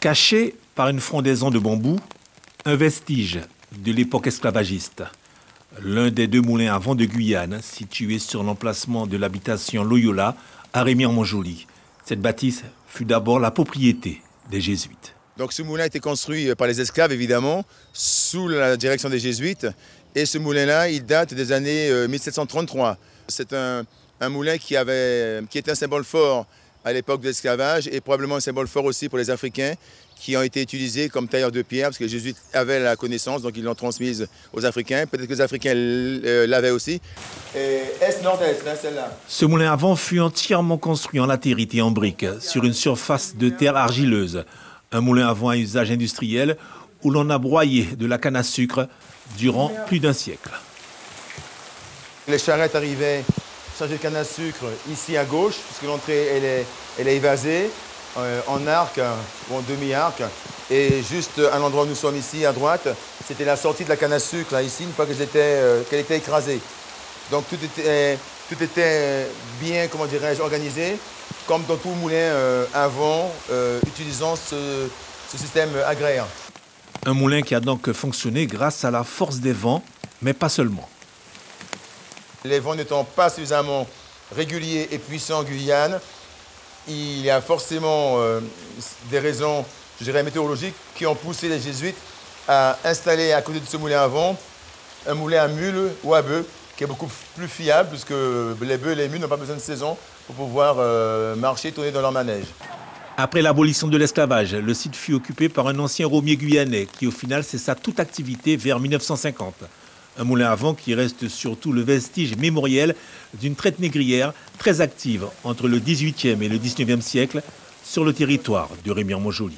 Caché par une frondaison de bambou, un vestige de l'époque esclavagiste. L'un des deux moulins à vent de Guyane, situé sur l'emplacement de l'habitation Loyola à Rémière-Montjoly. Cette bâtisse fut d'abord la propriété des Jésuites. Donc ce moulin a été construit par les esclaves, évidemment, sous la direction des Jésuites. Et ce moulin-là, il date des années 1733. C'est un moulin qui est un symbole fort à l'époque de l'esclavage et probablement un symbole fort aussi pour les Africains qui ont été utilisés comme tailleurs de pierre parce que les Jésuites avaient la connaissance, donc ils l'ont transmise aux Africains. Peut-être que les Africains l'avaient aussi. Et est-nord-est, celle-là. Ce moulin à vent fut entièrement construit en latérite et en briques sur une surface de terre argileuse. Un moulin à vent à usage industriel où l'on a broyé de la canne à sucre durant plus d'un siècle. Les charrettes arrivaient chargées de canne à sucre ici à gauche, puisque l'entrée elle est évasée, en arc ou en demi-arc. Et juste à l'endroit où nous sommes ici à droite, c'était la sortie de la canne à sucre, là, ici, une fois qu'elle était écrasée. Donc tout était bien, comment dirais-je, organisé, comme dans tout moulin à vent, utilisant ce système agraire. Un moulin qui a donc fonctionné grâce à la force des vents, mais pas seulement. Les vents n'étant pas suffisamment réguliers et puissants en Guyane, il y a forcément des raisons, je dirais, météorologiques qui ont poussé les Jésuites à installer à côté de ce moulin à vent un moulin à mule ou à bœuf qui est beaucoup plus fiable puisque les bœufs et les mules n'ont pas besoin de saison pour pouvoir marcher, tourner dans leur manège. Après l'abolition de l'esclavage, le site fut occupé par un ancien romier guyanais qui au final cessa toute activité vers 1950. Un moulin à vent qui reste surtout le vestige mémoriel d'une traite négrière très active entre le XVIIIe et le XIXe siècle sur le territoire de Rémière-Montjoly.